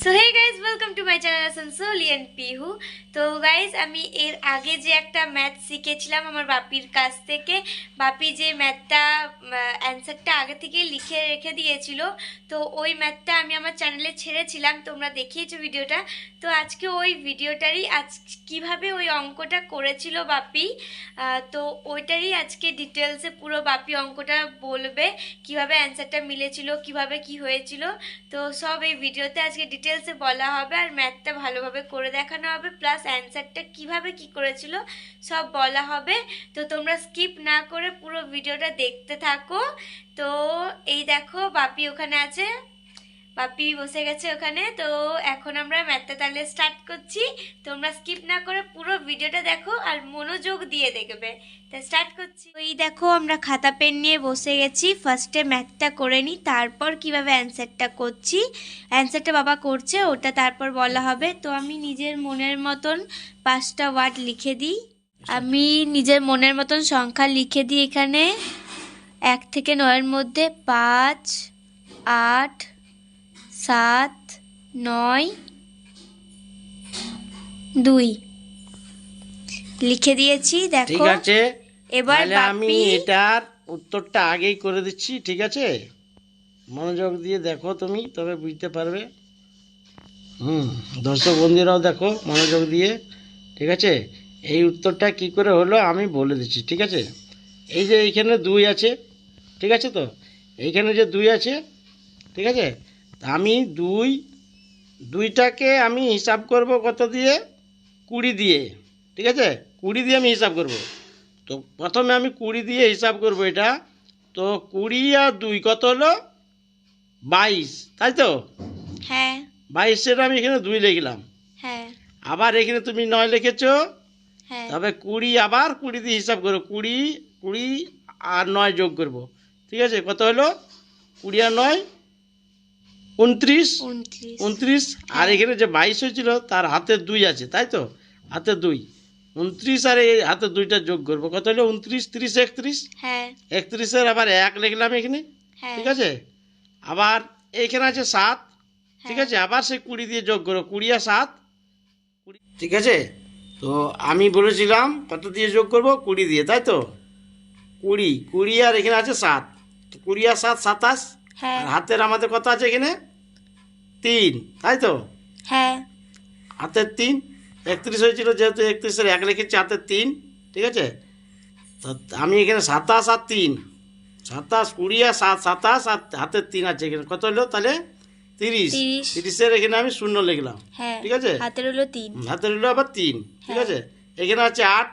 So hey guys, welcome to my channel Sonsoli and Pihu. তো guys, আমি এর আগে যে একটা ম্যাথ শিখেছিলাম আমার বাপির কাছ থেকে, বাপি যে ম্যাথটা অ্যান্সারটা আগে থেকেই লিখে রেখে দিয়েছিল, তো ওই ম্যাথটা আমি আমার চ্যানেলে ছেড়েছিলাম, তোমরা দেখিয়েছো ভিডিওটা। তো আজকে ওই ভিডিওটারই কিভাবে ওই অঙ্কটা করেছিল বাপি, তো ওইটারই আজকে ডিটেলসে পুরো বাপি অঙ্কটা বলবে, কিভাবে অ্যান্সারটা মিলেছিল, কিভাবে কি হয়েছিল। তো সব এই ভিডিওতে আজকে ডিটেলসে বলা হবে, আর ম্যাথটা ভালোভাবে করে দেখানো হবে, প্লাস অ্যান্সারটা কিভাবে কি করেছিল সব বলা হবে। তো তোমরা স্কিপ না করে পুরো ভিডিওটা দেখতে থাকো। তো এই দেখো, বাপি ওখানে আছে, বাপি বসে গেছে ওখানে। তো এখন আমরা ম্যাথটা তাহলে স্টার্ট করছি। তোমরা স্কিপ না করে পুরো ভিডিওটা দেখো আর মনোযোগ দিয়ে দেখবে। তা স্টার্ট করছি। এই দেখো, আমরা খাতা পেন নিয়ে বসে গেছি। ফার্স্টে ম্যাথটা করে নিই, তারপর কিভাবে অ্যান্সারটা করছি, অ্যান্সারটা বাবা করছে ওটা তারপর বলা হবে। তো আমি নিজের মনের মতন 5টা ওয়ার্ড লিখে দিই। আমি নিজের মনের মতন সংখ্যা লিখে দিই এখানে। 1 থেকে 9-এর মধ্যে 5, 8, 7, 9, 2 লিখে দিয়েছি। দেখো, ঠিক আছে। এবার আমি এটার উত্তরটা আগেই করে দিচ্ছি, ঠিক আছে? মনোযোগ দিয়ে দেখো তুমি, তবে বুঝতে পারবে। দর্শক বন্ধুরাও দেখো মনোযোগ দিয়ে, ঠিক আছে? এই উত্তরটা কি করে হলো আমি বলে দিচ্ছি, ঠিক আছে? এই যে এইখানে 2 আছে, ঠিক আছে? তো এইখানে যে 2 আছে, ঠিক আছে? আমি দুইটাকে আমি হিসাব করব কত দিয়ে? 20 দিয়ে, ঠিক আছে? 20 দিয়ে আমি হিসাব করব। তো প্রথমে আমি 20 দিয়ে হিসাব করব এটা। তো 20 আর 2 কত হলো? 22, তাই তো? হ্যাঁ। 22 আমি এখানে 2 লিখলাম। হ্যাঁ। আবার এখানে তুমি 9 লিখেছো। হ্যাঁ। তবে 20 আবার 20 দিয়ে হিসাব করো। 20 আর 9 যোগ করব, ঠিক আছে? কত হলো? 20 আর 9 29। 29 আর এখানে যে 22 হয়েছিল তার হাতে 2 আছে, তাই তো? হাতে 2, 29 আর এই হাতে 2টা যোগ করবো, কত হলো? 29, 30, 31। হ্যাঁ। 31-এর আবার 1 লিখলাম এখানে, ঠিক আছে? আবার এইখানে আছে 7, ঠিক আছে? আবার সেই 20 দিয়ে যোগ করো, 20 আর 7, ঠিক আছে? তো আমি বলেছিলাম কত দিয়ে যোগ করব? 20 দিয়ে, তাই তো? 20 আর এখানে আছে 7, 20 আর 7 27। আর হাতের আমাদের কত আছে এখানে? 3, তাই তো? হ্যাঁ। হাতের 3, 31 হয়েছিল যেহেতু 31-এর 1 লিখেছি, হাতের 3, ঠিক আছে? তো আমি এখানে 27 আর 3, 27, 20 আর 7, 27 আর হাতের 3 আছে এখানে, কত হলো তাহলে? 30। 30-এর এখানে আমি 0 লিখলাম, ঠিক আছে? হাতের হলো 3, হাতের হলো আবার 3, ঠিক আছে? এখানে আছে 8,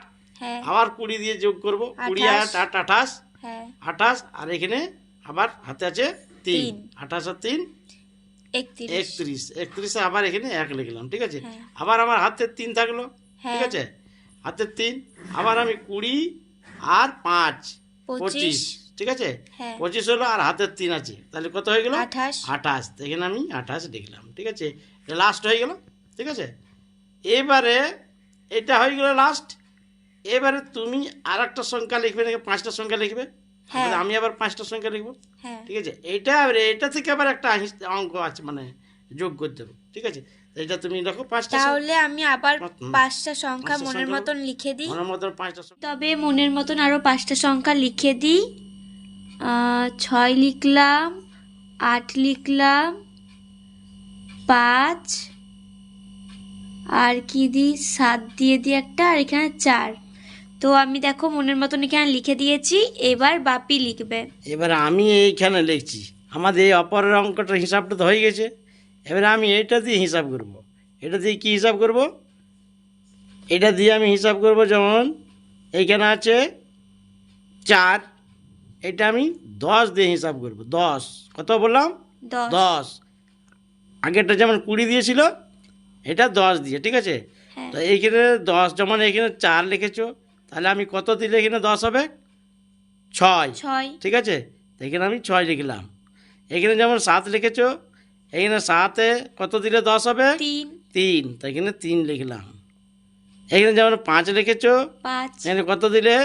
আবার 20 দিয়ে যোগ করব, 20 আর 8 28, 28 আর এখানে আবার হাতে আছে 3, 28 আর 3 31, 31-এ আবার এখানে 1 লিখলাম, ঠিক আছে? আবার আমার হাতের 3 থাকলো, ঠিক আছে? হাতের 3, আবার আমি 20 আর 5 25, ঠিক আছে? 25 হলো আর হাতের 3 আছে, তাহলে কত হয়ে গেল? 28। এখানে আমি 28 লিখলাম, ঠিক আছে? লাস্ট হয়ে গেল, ঠিক আছে? এবারে এটা হয়ে গেল লাস্ট। এবারে তুমি আর একটা সংখ্যা লিখবে, নাকি 5টা সংখ্যা লিখবে। আমি আবার 5টা সংখ্যা লিখবো, ঠিক আছে? এটা থেকে আবার একটা অঙ্ক আছে, মানে যোগ করতে হবে, ঠিক আছে? এটা তুমি দেখো 5টা। তাহলে আমি আবার 5টা সংখ্যা মনের মতন লিখে দিই। মনের মতন 5টা, তবে মনের মতন আরো 5টা সংখ্যা লিখে দিই। 6 লিখলাম, 8 লিখলাম, 5 আর কি দিই, 7 দিয়ে দিই একটা, আর এখানে 4। তো আমি দেখো মনের মতন এখানে লিখে দিয়েছি। এবার বাপি লিখবে। এবার আমি এইখানে লিখছি, আমাদের এই অপরের অঙ্কটার হিসাবটা তো হয়ে গেছে। এবারে আমি এটা দিয়ে হিসাব করব। এটা দিয়ে কি হিসাব করব? এটা দিয়ে আমি হিসাব করব, যেমন এইখানে আছে 4, এটা আমি 10 দিয়ে হিসাব করব। 10 কত বললাম? 10। আগেরটা যেমন 20 দিয়েছিল, এটা 10 দিয়ে, ঠিক আছে? তো এইখানে 10, যেমন এইখানে 4 লিখেছো, তাহলে আমি কত দিলে এখানে 10 হবে? 6, ঠিক আছে? তো এখানে আমি 6 লিখলাম। এখানে যেমন 7 লিখেছো, এখানে 7-এ কত দিলে 10 হবে? 3, তো এখানে 3 লিখলাম। এখানে যেমন 5 লিখেছো, এখানে কত দিলে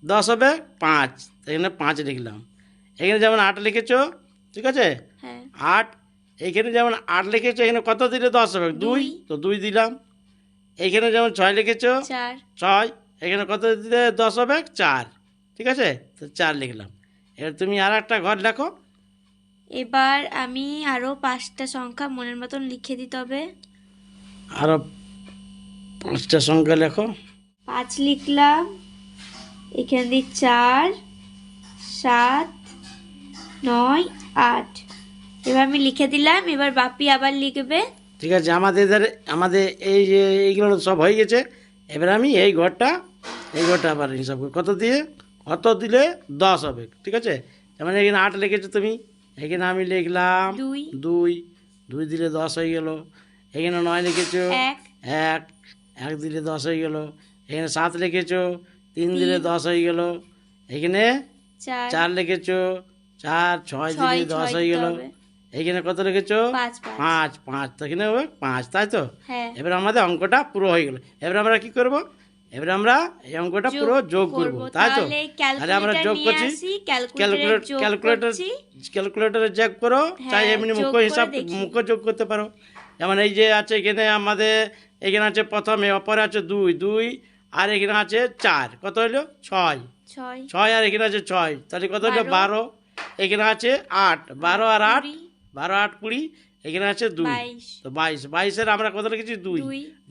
10 হবে? 5, তো এখানে 5 লিখলাম। এখানে যেমন 8 লিখেছো, ঠিক আছে? 8, এইখানে যেমন 8 লিখেছো, এখানে কত দিলে 10 হবে? 2, তো 2 দিলাম। এইখানে যেমন 6 লিখেছো, 6, এখানে কত দিলে 10 হবে? 4। ঠিক আছে, তো 4 লিখলাম। এবার তুমি আর একটা ঘর লেখো। এবার আমি আরো 5টা সংখ্যা মনের মতন লিখে দিতে হবে। আরো 5টা সংখ্যা লেখো। 5 লিখলাম, এখানে দিই 4, 7, 9, 8। এবার আমি লিখে দিলাম, এবার বাপি আবার লিখবে। ঠিক আছে, আমাদের এই যে এইগুলো সব হয়ে গেছে। এবার আমি এই ঘরটা আবার হিসাব করি, কত দিলে 10 হবে। ঠিক আছে, যেমন এখানে 8 লিখেছো তুমি, এখানে আমি লিখলাম 2, 2 দিলে 10 হয়ে গেল। এখানে 9 লিখেছো, 1, 1 দিলে 10 হয়ে গেল। এখানে 7 লিখেছো, 3 দিলে 10 হয়ে গেল। এখানে 4 লিখেছো, 4, 6 দিলে 10 হয়ে গেল। এইখানে কত লিখেছো? 5, 5, তো এখানে হবে 5, তাই তো? এবার আমাদের অঙ্কটা পুরো হয়ে গেল। এবার আমরা কি করব? এবার আমরা এই অঙ্কটা পুরো যোগ করব, তাই তো? তাহলে আমরা যোগ করছি, ক্যালকুলেটরে যোগ করো, চাই এমনি মুখ্য যোগ করতে পারো। যেমন এই যে আছে এখানে আমাদের, এখানে আছে প্রথমে, অপরে আছে 2, 2, আর এখানে আছে 4, কত হলো? 6, 6, আর এখানে আছে 6, তাহলে কত হলো? 12। এখানে আছে 8, 12 আর 8, 12, 8, 20, এখানে আছে 2, তো 22। 22-এর আমরা কত লিখেছি?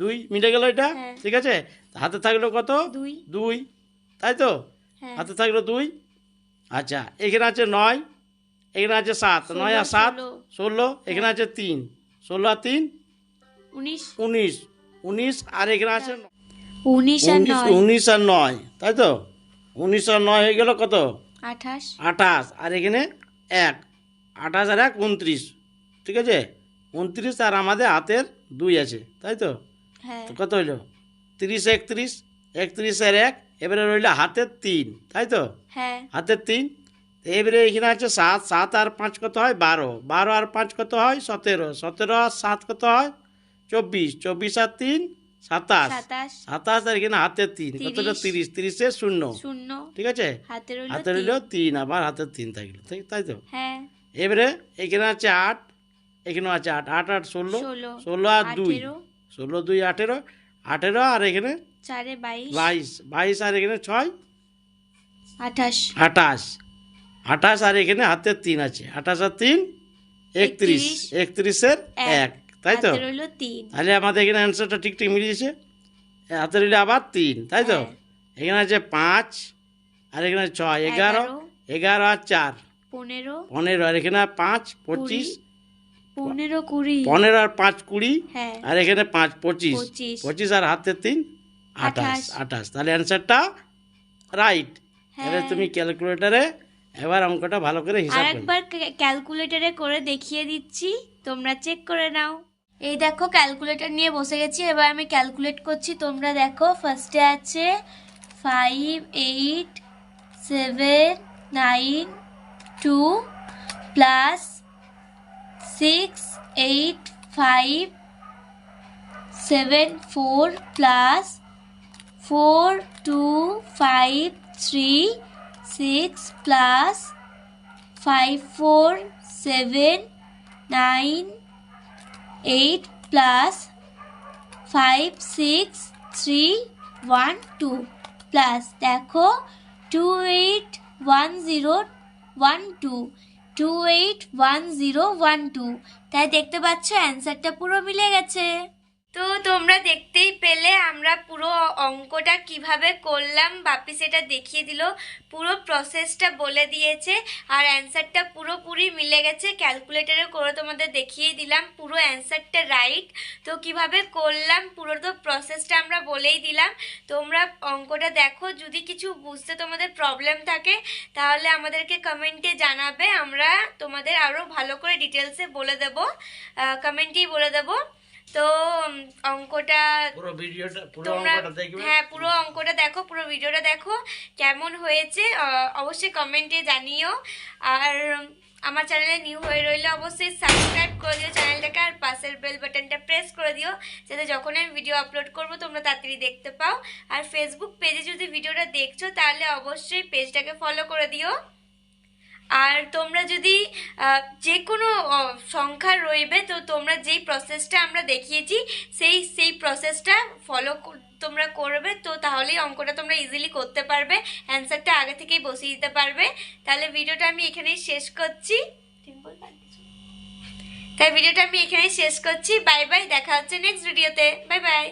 2 মিলে গেল এটা। ঠিক আছে, হাতে থাকলো কত? 2, তাই তো? হাতে থাকলো 2। আচ্ছা, এখানে আছে 9, এখানে আছে 7, 9 আর 7, 16, এখানে আছে 3, 16 আর 3, 19, 19, আর এখানে আছে 19 আর 9, তাই তো? 19 আর 9 হয়ে গেল কত? 28, আর এখানে 1, 28 আর 1, 29। ঠিক আছে, 29, আর আমাদের হাতের 2 আছে, তাই তো? তো কত হইলো? 30, 31, 31 আর 1, এবারে রইল হাতের 3, তাই তো? হাতের 3। এবারে এখানে আছে 7, 7 আর 5 কত হয়? 12, 12 আর 5 কত হয়? 17, 17 আর 7 কত হয়? 24, 24 আর 3, 27, 27, আর এখানে হাতের 3, কত হলো? 30, 30-এ 0। ঠিক আছে, হাতে রইল 3, আবার হাতের 3 থাকলো, তাই তো? এবারে এখানে আছে 8, এখানেও আছে 8, 8 আর 16, 16 আর 2, 16, 2, 18, 18, আর এখানে 22, 22, আর এখানে 6, 28, 28, আর এখানে হাতের 3 আছে, 28 আর 3, 31, 31-এর 1, তাই তো? তাহলে আমাদের এখানে অ্যান্সারটা ঠিক মিলিয়েছে। হাতে রইলে আবার 3, তাই তো? এখানে আছে 5, আর এখানে 6, 11, 11 আর 4, 15, আর এখানে 5, 25, 15 আর 5, 20, আর এখানে 5, 25, 25, আর হাতের 3, 28, 28। তাহলে অ্যান্সারটা রাইট। এবার তুমি ক্যালকুলেটরে এবার অঙ্কটা ভালো করে হিসাব করো। আরেকবার ক্যালকুলেটরে করে দেখিয়ে দিচ্ছি, তোমরা চেক করে নাও। এই দেখো, ক্যালকুলেটর নিয়ে বসে গেছি, এবার আমি ক্যালকুলেট করছি, তোমরা দেখো। ফার্স্টে আছে 5, 8, 7, 9, 2 plus 6, 8, 5, 7, 4 plus 4, 2, 5, 3, 6 plus 5, 4, 7, 9, 8 plus 5, 6, 3, 1, 2 plus দেখো 2, 8, 1, 0, 1, 2, 2, 8, 1, 0, 1, 2। তাই দেখতে পাচ্ছ অ্যান্সারটা পুরো মিলে গেছে। তো তোমরা দেখতেই পেলে আমরা পুরো অঙ্কটা কিভাবে করলাম, বাপি সেটা দেখিয়ে দিল, পুরো প্রসেসটা বলে দিয়েছে, আর অ্যান্সারটা পুরোপুরি মিলে গেছে। ক্যালকুলেটরে করে তোমাদের দেখিয়ে দিলাম, পুরো অ্যান্সারটা রাইট। তো কিভাবে করলাম পুরো তো প্রসেসটা আমরা বলেই দিলাম। তোমরা অঙ্কটা দেখো, যদি কিছু বুঝতে তোমাদের প্রবলেম থাকে তাহলে আমাদেরকে কমেন্টে জানাবে, আমরা তোমাদের আরও ভালো করে ডিটেলসে বলে দেবো, কমেন্টেই বলে দেবো। তো অঙ্কটা পুরো ভিডিওটা, পুরো তোমরা অঙ্কটা দেখবে। পুরো অঙ্কটা দেখো, পুরো ভিডিওটা দেখো, কেমন হয়েছে অবশ্যই কমেন্টে জানিও। আর আমার চ্যানেলে নিউ হয়ে রইলে অবশ্যই সাবস্ক্রাইব করে দিও চ্যানেলটাকে, আর পাশের বেল বাটনটা প্রেস করে দিও, যাতে যখন আমি ভিডিও আপলোড করব তোমরা তাড়াতাড়ি দেখতে পাও। আর ফেসবুক পেজে যদি ভিডিওটা দেখছো তাহলে অবশ্যই পেজটাকে ফলো করে দিও। আর তোমরা যদি যে কোনো সংখ্যা রইবে, তো তোমরা যেই প্রসেসটা আমরা দেখিয়েছি সেই প্রসেসটা ফলো তোমরা করবে, তো তাহলেই অঙ্কটা তোমরা ইজিলি করতে পারবে, অ্যান্সারটা আগে থেকেই বসিয়ে দিতে পারবে। তাহলে ভিডিওটা আমি এখানেই শেষ করছি। বাই বাই, দেখা হচ্ছে নেক্সট ভিডিওতে। Bye bye.